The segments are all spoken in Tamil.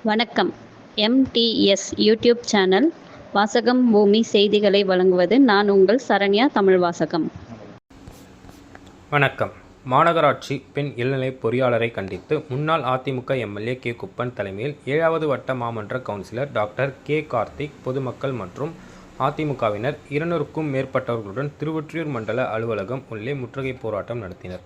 வணக்கம். MTS யூடியூப் சேனல் வாசகம் பூமி செய்திகளை வழங்குவது நான் உங்கள் சரண்யா தமிழ் வாசகம். வணக்கம். மாநகராட்சி பெண் இளநிலை பொறியாளரை கண்டித்து முன்னாள் அதிமுக எம்எல்ஏ கே. குப்பன் தலைமையில் 7வது வட்ட மாமன்ற கவுன்சிலர் டாக்டர் கே. கார்த்திக் பொதுமக்கள் மற்றும் அதிமுகவினர் 200க்கும் மேற்பட்டவர்களுடன் திருவொற்றியூர் மண்டல அலுவலகம் உள்ளே முற்றுகை போராட்டம் நடத்தினர்.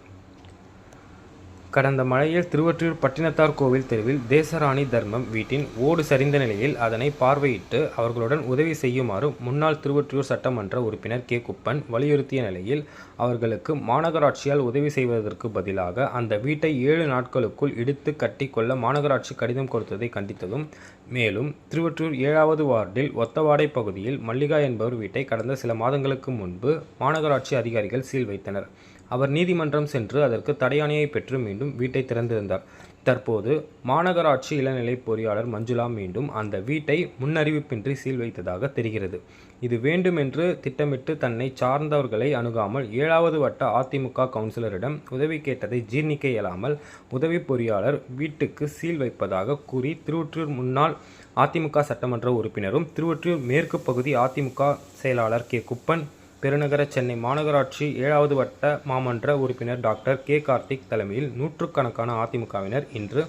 கடந்த மழையில் திருவொற்றியூர் பட்டினத்தார் கோவில் தெருவில் தேசராணி தர்மம் வீட்டின் ஓடு சரிந்த நிலையில் அதனை பார்வையிட்டு அவர்களுடன் உதவி செய்யுமாறு முன்னாள் திருவொற்றியூர் சட்டமன்ற உறுப்பினர் கே. குப்பன் வலியுறுத்திய நிலையில் அவர்களுக்கு மாநகராட்சியால் உதவி செய்வதற்கு பதிலாக அந்த வீட்டை 7 நாட்களுக்குள் இடித்து கட்டி கொள்ள மாநகராட்சி கடிதம் கொடுத்ததை கண்டித்ததும், மேலும் திருவொற்றியூர் 7வது வார்டில் ஒத்தவாடை பகுதியில் மல்லிகா என்பவர் வீட்டை கடந்த சில மாதங்களுக்கு முன்பு மாநகராட்சி அதிகாரிகள் சீல் வைத்தனர். அவர் நீதிமன்றம் சென்று அதற்கு தடையாணையை பெற்று மீண்டும் வீட்டை திறந்திருந்தார். தற்போது மாநகராட்சி இளநிலை பொறியாளர் மஞ்சுளா மீண்டும் அந்த வீட்டை முன்னறிவிப்பின்றி சீல் வைத்ததாக தெரிகிறது. இது வேண்டுமென்று திட்டமிட்டு தன்னை சார்ந்தவர்களை அணுகாமல் 7வது வட்ட அதிமுக கவுன்சிலரிடம் உதவி கேட்டதை ஜீர்ணிக்க இயலாமல் உதவி பொறியாளர் வீட்டுக்கு சீல் வைப்பதாக கூறி திருவொற்றியூர் முன்னாள் அதிமுக சட்டமன்ற உறுப்பினரும் திருவொற்றியூர் மேற்கு பகுதி அதிமுக செயலாளர் கே. குப்பன், பெருநகர சென்னை மாநகராட்சி 7வது வட்ட மாமன்ற உறுப்பினர் டாக்டர் கே. கார்த்திக் தலைமையில் நூற்றுக்கணக்கான அதிமுகவினர் இன்று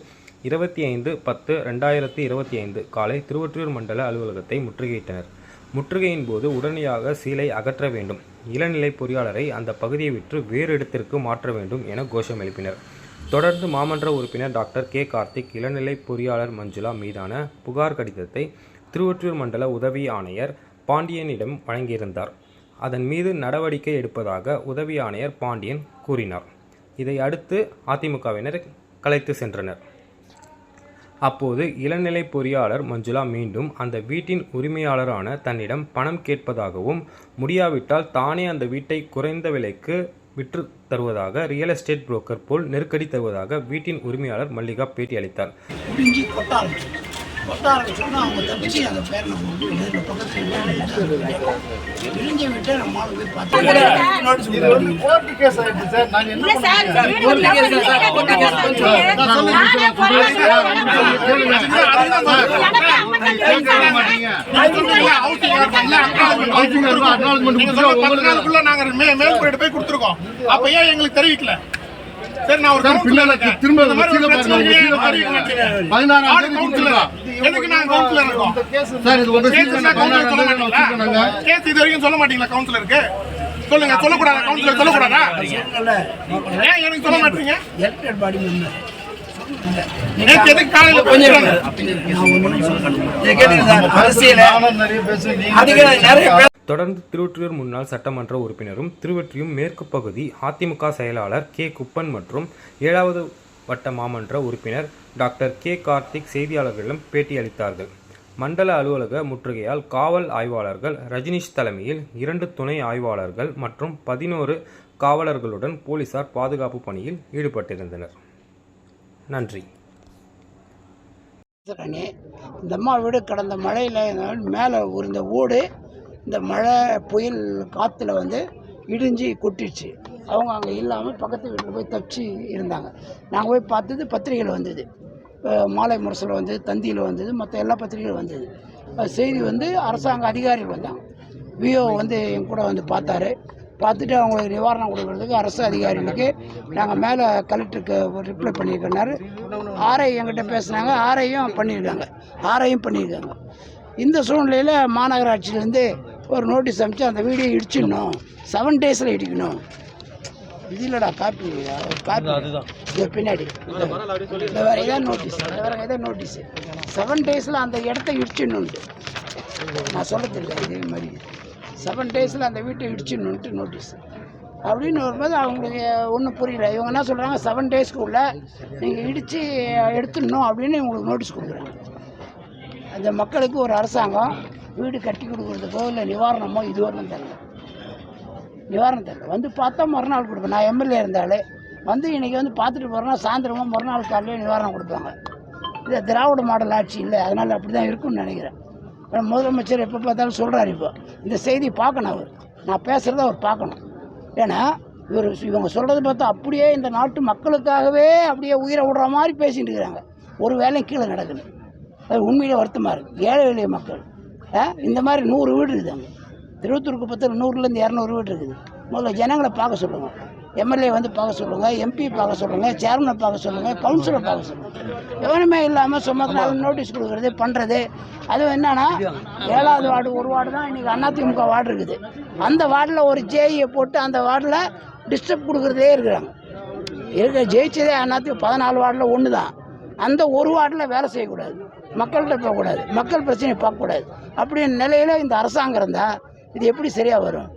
25/10/2025 காலை திருவொற்றியூர் மண்டல அலுவலகத்தை முற்றுகையிட்டனர். முற்றுகையின் போது உடனடியாக சீலை அகற்ற வேண்டும், இளநிலை பொறியாளரை அந்த பகுதியை விட்டு வேறு இடத்திற்கு மாற்ற வேண்டும் என கோஷம் எழுப்பினர். தொடர்ந்து மாமன்ற உறுப்பினர் டாக்டர் கே. கார்த்திக் இளநிலை பொறியாளர் மஞ்சுளா மீதான புகார் கடிதத்தை திருவொற்றியூர் மண்டல உதவி ஆணையர் பாண்டியனிடம் வழங்கியிருந்தார். அதன் மீது நடவடிக்கை எடுப்பதாக உதவி ஆணையர் பாண்டியன் கூறினார். இதை அடுத்து அதிமுகவினர் கலைத்து சென்றனர். அப்போது இளநிலை பொறியாளர் மஞ்சுளா மீண்டும் அந்த வீட்டின் உரிமையாளரான தன்னிடம் பணம் கேட்பதாகவும், முடியாவிட்டால் தானே அந்த வீட்டை குறைந்த விலைக்கு விற்று தருவதாக ரியல் எஸ்டேட் புரோக்கர் போல் நெருக்கடி தருவதாக வீட்டின் உரிமையாளர் மல்லிகா பேட்டி அளித்தார். சொன்னால் அவங்க தப்பிச்சு அந்த பேர் நம்ம பக்கத்தில் விழிஞ்ச விட்டு நம்ம போய் பார்த்தோம். நாங்கள் மேல்முறையீடு போய் கொடுத்துருக்கோம். அப்ப ஏன் எங்களுக்கு தெரிவிக்கல? சரி, நான் ஒரு திரும்ப சொல்ல மாட்டீங்களா கவுன்சிலருக்கு? சொல்லுங்க, சொல்லக்கூடாதா? கவுன்சிலர் சொல்லக்கூடாதா? ஏன் எனக்கு சொல்ல மாட்டீங்க? தொடர்ந்து திருவொற்றியூர் முன்னாள் சட்டமன்ற உறுப்பினரும் திருவொற்றியூர் மேற்கு பகுதி அதிமுக செயலாளர் கே. குப்பன் மற்றும் 7வது வட்ட மாமன்ற உறுப்பினர் டாக்டர் கே. கார்த்திக் செய்தியாளர்களிடம் பேட்டி அளித்தார்கள். மண்டல அலுவலக முற்றுகையால் காவல் ஆய்வாளர்கள் ரஜினிஷ் தலைமையில் 2 துணை ஆய்வாளர்கள் மற்றும் 11 காவலர்களுடன் போலீசார் பாதுகாப்பு பணியில் ஈடுபட்டிருந்தனர். நன்றி. இந்த அம்மா வீடு கடந்த மழையில் மேலே இந்த ஓடு இந்த மழை புயல் காற்றுல இடிஞ்சு கொட்டிடுச்சு. அவங்க அங்கே இல்லாமல் பக்கத்து வீட்டில் போய் தப்பிச்சு இருந்தாங்க. நாங்கள் போய் பார்த்தது பத்திரிகையில் வந்தது, மாலை முரசில் வந்தது, தந்தியில் வந்தது, மற்ற எல்லா பத்திரிகைகளும் வந்தது. செய்தி அரசாங்க அதிகாரிகள் வந்தாங்க. விஓ என் கூட பார்த்தாரு. பார்த்துட்டு அவங்களுக்கு நிவாரணம் கொடுக்குறதுக்கு அரசு அதிகாரிகளுக்கு நாங்கள் மேலே கலெக்டருக்கு ரிப்ளை பண்ணியிருக்கனாரு. ஆர்ஐ என்கிட்ட பேசுனாங்க, ஆர்ஐயும் பண்ணியிருக்காங்க. இந்த சூழ்நிலையில் மாநகராட்சியிலேருந்து ஒரு நோட்டீஸ் அனுப்பிச்சு அந்த வீடியோ இடிச்சிடணும், 7 days இடிக்கணும். இது இல்லைடா, காப்பி இது பின்னாடி வேறு ஏதாவது நோட்டீஸு 7 days அந்த இடத்த இடிச்சிடணுன்ட்டு நான் சொல்ல தெரியல. இதே மாதிரி 7 days அந்த வீட்டை இடிச்சிடணுன்ட்டு நோட்டீஸ் அப்படின்னு வரும்போது அவங்களுக்கு ஒன்றும் புரியல. இவங்க என்ன சொல்கிறாங்க, 7 daysக்குள்ள நீங்கள் இடித்து எடுத்துடணும் அப்படின்னு இவங்களுக்கு நோட்டீஸ் கொடுக்குறாங்க. அந்த மக்களுக்கு ஒரு அரசாங்கம் வீடு கட்டி கொடுக்குறதுக்கோ இல்லை நிவாரணமோ இதுவரைக்கும் தரல. பார்த்தா மறுநாள் கொடுப்பேன். நான் எம்எல்ஏ இருந்தாலே இன்றைக்கி பார்த்துட்டு போகிறேன்னா சாயந்தரமாக மறுநாள் காலையில் நிவாரணம் கொடுப்பாங்க. இது திராவிட மாடல் ஆட்சி இல்லை, அதனால் அப்படி தான் இருக்குன்னு நினைக்கிறேன். முதலமைச்சர் எப்போ பார்த்தாலும் சொல்கிறார். இப்போ இந்த செய்தி பார்க்கணும், நான் பேசுகிறத அவர் பார்க்கணும். ஏன்னா இவங்க சொல்கிறது பார்த்தா அப்படியே இந்த நாட்டு மக்களுக்காகவே அப்படியே உயிரை விடுற மாதிரி பேசிட்டு இருக்கிறாங்க. ஒரு வேலையும் கீழே நடக்குது. அது உண்மையிலே வருத்தமாக இருக்குது. ஏழை எளிய மக்கள் இந்த மாதிரி 100 வீடு இருக்குது அங்கே. திருவத்தூருக்கு பக்கத்தில் 100லேருந்து 200 வீடு இருக்குது. முதல்ல ஜனங்களை பார்க்க சொல்லுங்கள், எம்எல்ஏ வந்து பார்க்க சொல்லுங்கள், எம்பி பார்க்க சொல்லுங்கள், சேர்மனை பார்க்க சொல்லுங்கள், கவுன்சிலரை பார்க்க சொல்லுங்கள். எவனுமே இல்லாமல் சும்மா நோட்டீஸ் கொடுக்குறது பண்ணுறது. அதுவும் என்னன்னா 7வது வார்டு ஒரு வார்டு தான் இன்றைக்கி அதிமுக வார்டு இருக்குது. அந்த வார்டில் ஒரு ஜேஇயை போட்டு அந்த வார்டில் டிஸ்டர்ப் கொடுக்குறதே இருக்கிறாங்க. ஜெயிச்சதே அதிமுக 14 வார்டில் ஒன்று தான். அந்த ஒரு வார்டில் வேலை செய்யக்கூடாது, மக்கள்கிட்ட போகக்கூடாது, மக்கள் பிரச்சனையை பார்க்கக்கூடாது. அப்படின்னு நிலையில் இந்த அரசாங்கம் இருந்தால் இது எப்படி சரியாக வரும்?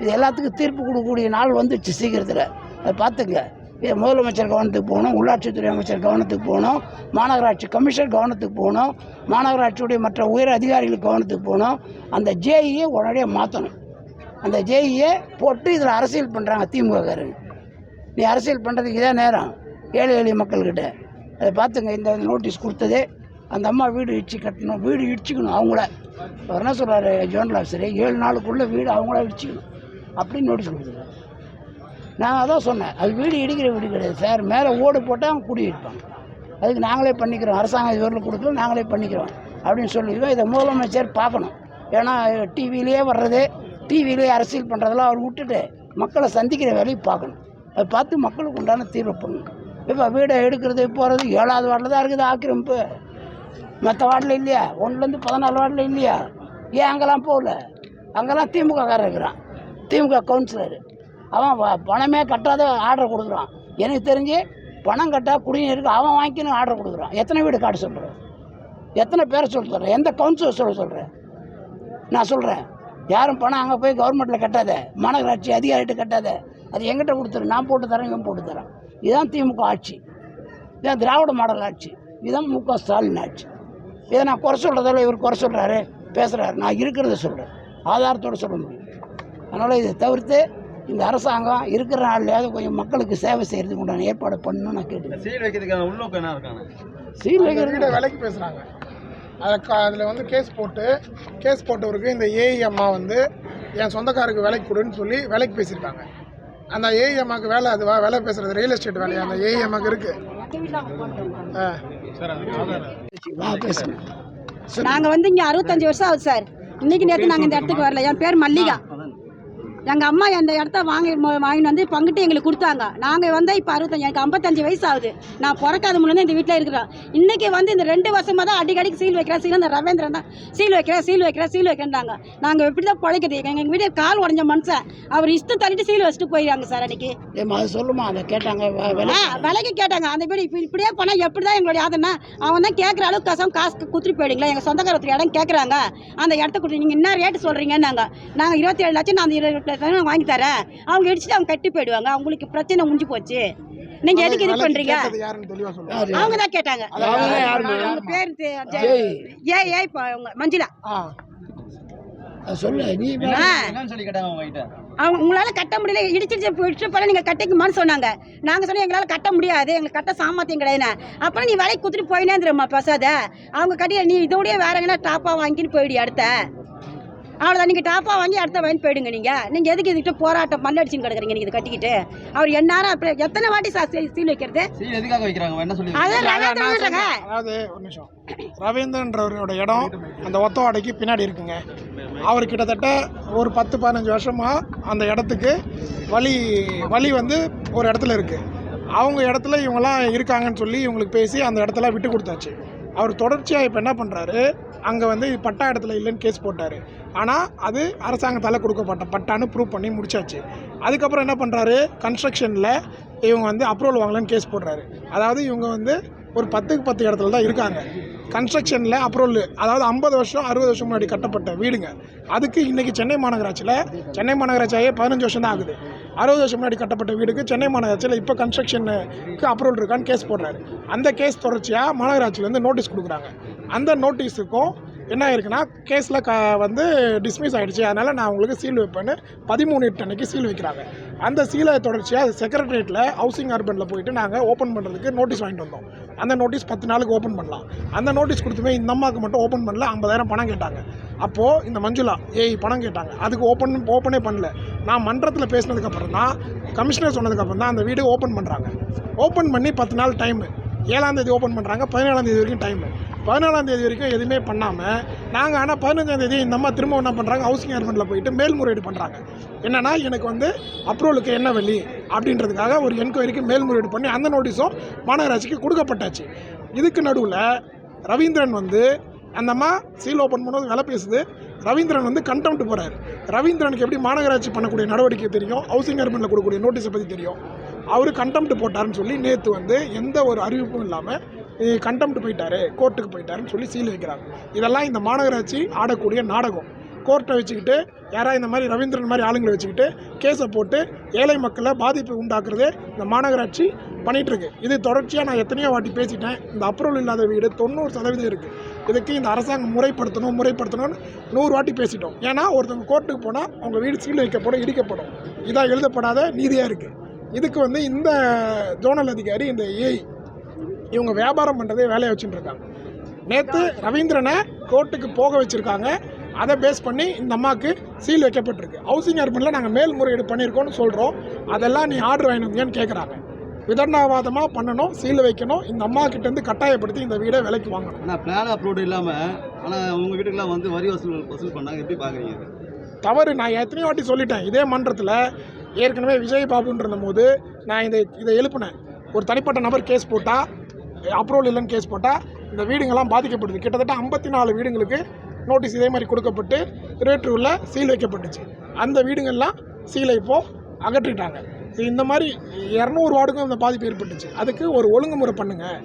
இது எல்லாத்துக்கும் தீர்ப்பு கொடுக்கக்கூடிய நாள் வந்துடுச்சு சீக்கிரத்தில். அதை பார்த்துங்க. இது முதலமைச்சர் கவனத்துக்கு போகணும், உள்ளாட்சித்துறை அமைச்சர் கவனத்துக்கு போகணும், மாநகராட்சி கமிஷனர் கவனத்துக்கு போகணும், மாநகராட்சியுடைய மற்ற உயர் அதிகாரிகள் கவனத்துக்கு போகணும். அந்த ஜேஇயை உடனடியாக மாற்றணும். அந்த ஜேஇயை போட்டு இதில் அரசியல் பண்ணுறாங்க திமுககாரங்க. நீ அரசியல் பண்ணுறதுக்கு இதான் நேரம் ஏழை எளிய மக்கள்கிட்ட. அதை பார்த்துங்க. இந்த நோட்டீஸ் கொடுத்ததே அந்த அம்மா வீடு இடிச்சு கட்டணும், வீடு இடிச்சிக்கணும் அவங்கள. அவர் என்ன சொல்கிறாரு ஜோனல் ஆஃபீஸர், 7 நாளுக்குள்ளே வீடு அவங்கள இடிச்சிக்கணும் அப்படின்னு நோட்டீஸ் கொடுத்துருக்காரு. நான் அதான் சொன்னேன், அது வீடு இடிக்கிற வீடு கிடையாது சார், மேலே ஓடு போட்டால் அவங்க குடியிருப்பாங்க. அதுக்கு நாங்களே பண்ணிக்கிறோம், அரசாங்கம் இதுவரையில் கொடுக்கல, நாங்களே பண்ணிக்கிறோம் அப்படின்னு சொல்லிடுவோம். இதை முதலமைச்சர் பார்க்கணும். ஏன்னா டிவிலேயே வர்றது, டிவிலேயே அரசியல் பண்ணுறதெல்லாம் அவர் விட்டுட்டு மக்களை சந்திக்கிற வேலையை பார்க்கணும். அதை பார்த்து மக்களுக்கு உண்டான தீர்வு பண்ணணும். இப்போ வீடை எடுக்கிறது போகிறது 7வது வார்டில் தான் இருக்குது ஆக்கிரமிப்பு. மற்ற வார்டில் இல்லையா? 1லேருந்து 14 வார்டில் இல்லையா? ஏன் அங்கெல்லாம் போகல? அங்கெல்லாம் திமுககாரர் இருக்கிறான், திமுக கவுன்சிலர். அவன் பணமே கட்டாத ஆர்டர் கொடுக்குறான். எனக்கு தெரிஞ்சு பணம் கட்டா குடிநீருக்கு அவன் வாங்கிக்கணும் ஆர்டர் கொடுக்குறான். எத்தனை வீடு காட்ட சொல்கிறேன்? எத்தனை பேரை சொல்கிறேன்? எந்த கவுன்சிலர் சொல்கிறேன்? நான் சொல்கிறேன், யாரும் பணம் அங்கே போய் கவர்மெண்ட்டில் கட்டாத, மாநகராட்சி அதிகாரிகிட்ட கட்டாத, அது எங்கிட்ட கொடுத்துரு, நான் போட்டு தரேன், இவன் போட்டு தரேன். இதுதான் திமுக ஆட்சி, இதுதான் திராவிட மாடல் ஆட்சி, இதுதான் மு க ஸ்டாலின் ஆட்சி. இதை நான் குறை சொல்கிறதால இவர் குறை சொல்கிறாரு, பேசுகிறாரு. நான் இருக்கிறத சொல்கிறேன், ஆதாரத்தோடு சொல்ல முடியும். அதனால் இதை தவிர்த்து இந்த அரசாங்கம் இருக்கிற நாள்லையாவது கொஞ்சம் மக்களுக்கு சேவை செய்கிறதுக்கு உண்டான ஏற்பாடு பண்ணணும்னு நான் கேட்டுக்கிறேன். சீல் வைக்கிறதுக்கான உள்நோக்கம் என்ன இருக்காங்க? சீல் வைக்கிறது விலைக்கு பேசுகிறாங்க. அதில் வந்து கேஸ் போட்டவருக்கு இந்த ஏஇ அம்மா வந்து என் சொந்தக்காருக்கு விலைக்கு கொடுன்னு சொல்லி விலைக்கு பேசியிருக்காங்க. அந்த ஏஇ அம்மாவுக்கு வேலை, அது வேலை பேசுகிறது ரியல் எஸ்டேட் வேலையா அந்த ஏஇ அம்மாவுக்கு இருக்குது. நாங்கள் வந்து இங்கே 65 வருஷம் ஆகுது சார். இன்னைக்கு நேற்று நாங்கள் இந்த இடத்துக்கு வரல. என் பேர் மல்லிகா. எங்கள் அம்மா அந்த இடத்த வாங்கிட்டு வந்து பங்கிட்டு எங்களுக்கு கொடுத்தாங்க. நாங்கள் வந்து இப்போ 65, எனக்கு 55 வயசு ஆகுது. நான் பிறக்காத முன்னே இந்த வீட்டில் இருக்கிறோம். இன்றைக்கி வந்து இந்த 2 வருஷமாக தான் அடிக்கடிக்கு சீல் வைக்கிறேன், இந்த ரவீந்திரன் தான் சீல் வைக்கிறேன்னாங்க. நாங்கள் எப்படி தான் பிழைக்கிறது? எங்கள் வீட்டில் கால் உடஞ்ச மனுஷன் அவர் இஷ்டம் தள்ளிட்டு சீல் வச்சுட்டு போயிடுறாங்க சார். அன்றைக்கி சொல்லுமா அதை கேட்டாங்க, விலைக்கு கேட்டாங்க. அந்த வீடு இப்படியே போனால் எப்படி தான் எங்களுடைய ஆதனா அவன் தான் கேட்குற அளவுக்கு காசு குத்துட்டு போயிடுங்களா? எங்கள் சொந்தக்காரத்துக்கு இடம் கேட்குறாங்க, அந்த இடத்த கொடுத்து நீங்கள் என்ன ரேட்டு சொல்கிறீங்கன்னாங்க. நாங்கள் 27 லட்சம், நான் 20 வாங்கி தரேன். அவங்க இடிச்சுட்டு அவங்க கட்டி போயிடுவாங்க, அவங்களுக்கு பிரச்சனை முடிஞ்சு போச்சு. நீங்க எதுக்கு இது பண்றீங்க? அவங்க தான் கேட்டாங்க. அவங்க பேர் மஞ்சுளா. அவங்க உங்களால கட்ட முடியல, இடிச்சிட்டு போல நீங்க கட்டிக்குமான்னு சொன்னாங்க. நாங்க சொன்னோம் எங்களால கட்ட முடியாது, எங்களுக்கு கட்ட சாமர்த்தியம் கிடையாது. அப்புறம் நீ விலைக்கு குத்துட்டு போயினேந்திரம்மா பசாத. அவங்க கட்டி நீ இதோடய வேற எங்கன்னா டாப்பா வாங்கின்னு போயிடு அடுத்த. அவ்வளோதான், நீங்கள் டாப்பாக வாங்கி அடுத்த வாங்கி போயிடுங்க. நீங்கள் எதுக்கு இதுக்கிட்ட போராட்டம் மண்ணடிச்சுன்னு கிடக்குறீங்க? நீங்கள் இது கட்டிக்கிட்டு அவர் என்னாரும் அப்படி எத்தனை வாட்டி சீல் வைக்கிறது? அதாவது ஒரு நிமிஷம், ரவீந்திரன்றவரோட இடம் அந்த ஒத்தவாடைக்கு பின்னாடி இருக்குங்க. அவர் கிட்டத்தட்ட ஒரு 10-15 வருஷமாக அந்த இடத்துக்கு வழி வந்து ஒரு இடத்துல இருக்குது. அவங்க இடத்துல இவங்கெல்லாம் இருக்காங்கன்னு சொல்லி இவங்களுக்கு பேசி அந்த இடத்துல விட்டு கொடுத்தாச்சு. அவர் தொடர்ச்சியாக இப்போ என்ன பண்ணுறாரு, அங்கே வந்து பட்டா இடத்துல இல்லைன்னு கேஸ் போட்டார். ஆனால் அது அரசாங்கத்தால் கொடுக்கப்பட்ட பட்டான்னு ப்ரூவ் பண்ணி முடிச்சாச்சு. அதுக்கப்புறம் என்ன பண்ணுறாரு, கன்ஸ்ட்ரக்ஷனில் இவங்க வந்து அப்ரூவல் வாங்கலன்னு கேஸ் போடுறாரு. அதாவது இவங்க வந்து ஒரு 10க்கு 10 இடத்துல தான் இருக்காங்க. கன்ஸ்ட்ரக்ஷனில் அப்ரூவல், அதாவது 50 வருஷம் 60 வருஷம் முன்னாடி கட்டப்பட்ட வீடுங்க. அதுக்கு இன்றைக்கி சென்னை மாநகராட்சியாகவே 15 வருஷம் தான் ஆகுது. 60 வருஷம் முன்னாடி கட்டப்பட்ட வீடுக்கு சென்னை மாநகராட்சியில் இப்போ கன்ஸ்ட்ரக்ஷனுக்கு அப்ரூவல் இருக்கான்னு கேஸ் போடுறாரு. அந்த கேஸ் தொடர்ச்சியாக மாநகராட்சியிலேருந்து நோட்டீஸ் கொடுக்குறாங்க. அந்த நோட்டீஸுக்கும் என்ன ஆயிருக்குன்னா, கேஸில் வந்து டிஸ்மிஸ் ஆகிடுச்சு, அதனால் நான் உங்களுக்கு சீல் வைப்பேன்னு 13/8 அன்னைக்கு சீல் வைக்கிறாங்க. அந்த சீலை தொடர்ச்சியாக செக்ரட்டரியேட்டில் ஹவுசிங் அர்பனில் போயிட்டு நாங்கள் ஓப்பன் பண்ணுறதுக்கு நோட்டீஸ் வாங்கிட்டு வந்தோம். அந்த நோட்டீஸ் 10 நாளுக்கு ஓப்பன் பண்ணலாம். அந்த நோட்டீஸ் கொடுத்துமே இந்த அம்மாவுக்கு மட்டும் ஓப்பன் பண்ணல, 50,000 பணம் கேட்டாங்க. அப்போது இந்த மஞ்சுளா பணம் கேட்டாங்க, அதுக்கு ஓப்பனே பண்ணல. நான் மன்றத்தில் பேசினதுக்கப்புறம் தான், கமிஷனர் சொன்னதுக்கப்புறம் தான் அந்த வீடு ஓப்பன் பண்ணுறாங்க. ஓப்பன் பண்ணி 10 நாள் டைமு. 7ஆம் தேதி ஓப்பன் பண்ணுறாங்க, 17ஆம் தேதி வரைக்கும் டைம். 14ஆம் தேதி வரைக்கும் எதுவுமே பண்ணாமல் நாங்கள் ஆனால் 15ஆம் தேதி இந்த அம்மா திரும்ப என்ன பண்ணுறாங்க, ஹவுசிங் டிபார்ட்மெண்ட்டில் போயிட்டு மேல்முறையீடு பண்ணுறாங்க. என்னென்னா எனக்கு வந்து அப்ரூவலுக்கு என்ன வழி அப்படின்றதுக்காக ஒரு என்கொயரிக்கு மேல்முறையீடு பண்ணி அந்த நோட்டீஸும் மாநகராட்சிக்கு கொடுக்கப்பட்டாச்சு. இதுக்கு நடுவில் ரவீந்திரன் வந்து அந்த அம்மா சீல் ஓப்பன் பண்ணும்போது விலை பேசுது. ரவீந்திரன் வந்து கண்டெம்ட் போகிறார். ரவீந்திரனுக்கு எப்படி மாநகராட்சி பண்ணக்கூடிய நடவடிக்கை தெரியும், ஹவுசிங் டிபார்ட்மெண்ட்டில் கொடுக்கக்கூடிய நோட்டீஸை பற்றி தெரியும். அவர் கண்டெம்ட் போட்டாருன்னு சொல்லி நேற்று வந்து எந்த ஒரு அறிவிப்பும் இல்லாமல் கண்டெம்ட் போயிட்டாரு, கோர்ட்டுக்கு போயிட்டாருன்னு சொல்லி சீல் வைக்கிறாங்க. இதெல்லாம் இந்த மாநகராட்சி ஆடக்கூடிய நாடகம். கோர்ட்டை வச்சுக்கிட்டு யாராவது இந்த மாதிரி ரவீந்திரன் மாதிரி ஆளுங்களை வச்சுக்கிட்டு கேஸை போட்டு ஏழை மக்களை பாதிப்பு உண்டாக்குறதே இந்த மாநகராட்சி பண்ணிகிட்ருக்கு. இது தொடர்ச்சியாக நான் எத்தனையோ வாட்டி பேசிட்டேன். இந்த அப்ரூவல் இல்லாத வீடு 90% இருக்குது. இதுக்கு இந்த அரசாங்கம் முறைப்படுத்தணும்னு 100 வாட்டி பேசிட்டோம். ஏன்னா ஒருத்தவங்க கோர்ட்டுக்கு போனால் அவங்க வீடு சீல் வைக்கப்படும், இடிக்கப்படும். இதாக எழுதப்படாத நீதியாக இருக்குது. இதுக்கு வந்து இந்த ஜோனல் அதிகாரி, இந்த ஏஐ இவங்க வியாபாரம் பண்ணுறதே வேலையை வச்சுட்டு இருக்காங்க. நேற்று ரவீந்திரனை கோர்ட்டுக்கு போக வச்சுருக்காங்க. அதை பேஸ் பண்ணி இந்த அம்மாவுக்கு சீல் வைக்கப்பட்டிருக்கு. ஹவுசிங் டிபார்ட்மெண்ட்டில் நாங்கள் மேல்முறையீடு பண்ணியிருக்கோன்னு சொல்கிறோம். அதெல்லாம் நீ ஆர்டர் வாங்கினீங்கன்னு கேட்குறாங்க. விதண்டாவாதமாக பண்ணணும், சீல் வைக்கணும். இந்த அம்மா கிட்டேருந்து கட்டாயப்படுத்தி இந்த வீடை விலைக்கு வாங்கணும். ஆனால் பிளான் அப்ரூவ்டு இல்லாமல் ஆனால் உங்கள் வீட்டுக்கெல்லாம் வந்து வரி வசூல் பண்ணாங்க, எப்படி பார்க்குறீங்க? தவறு. நான் எத்தனையோ வாட்டி சொல்லிட்டேன். இதே மன்றத்தில் ஏற்கனவே விஜய் பாபுன்ற போது நான் இதை எழுப்பினேன். ஒரு தனிப்பட்ட நபர் கேஸ் போட்டால், அப்ரூவல் இல்லைன்னு கேஸ் போட்டால் இந்த வீடுங்கள்லாம் பாதிக்கப்படுது. கிட்டத்தட்ட 54 வீடுங்களுக்கு நோட்டீஸ் இதே மாதிரி கொடுக்கப்பட்டு ரேட்ரூவில் சீல் வைக்கப்பட்டுச்சு. அந்த வீடுங்கள்லாம் சீலை இப்போது அகற்றிட்டாங்க. இந்த மாதிரி 200 வார்டுக்கும் இந்த பாதிப்பு ஏற்பட்டுச்சு. அதுக்கு ஒரு ஒழுங்குமுறை பண்ணுங்கள்.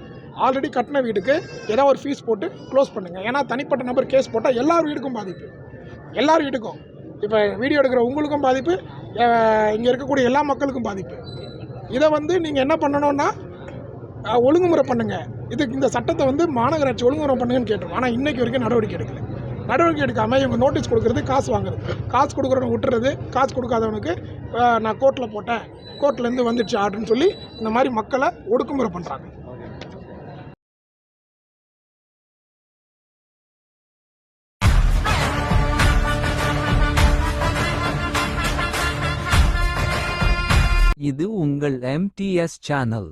ஆல்ரெடி கட்டின வீட்டுக்கு ஏதோ ஒரு ஃபீஸ் போட்டு க்ளோஸ் பண்ணுங்கள். ஏன்னா தனிப்பட்ட நபர் கேஸ் போட்டால் எல்லார் வீடுக்கும் பாதிப்பு, எல்லார் வீட்டுக்கும். இப்போ வீடியோ எடுக்கிற உங்களுக்கும் பாதிப்பு, இங்கே இருக்கக்கூடிய எல்லா மக்களுக்கும் பாதிப்பு. இதை வந்து நீங்கள் என்ன பண்ணணும்னா ஒழுங்குமுறை பண்ணுங்கள். இதுக்கு இந்த சட்டத்தை வந்து மாநகராட்சி ஒழுங்குமுறை பண்ணுங்கன்னு கேட்டோம். ஆனால் இன்றைக்கு வரைக்கும் நடவடிக்கை எடுக்கல. நடவடிக்கை எடுக்காமல் இவங்க நோட்டீஸ் கொடுக்குறது, காசு வாங்குறது. காசு கொடுக்குறவங்க விட்டுறது, காசு கொடுக்காதவனுக்கு நான் கோர்ட்டில் போட்டேன், கோர்ட்லேருந்து வந்துடுச்சு ஆர்டர்னு சொல்லி இந்த மாதிரி மக்களை ஒடுக்குமுறை பண்ணுறாங்க. இது உங்கள் MTS சேனல்.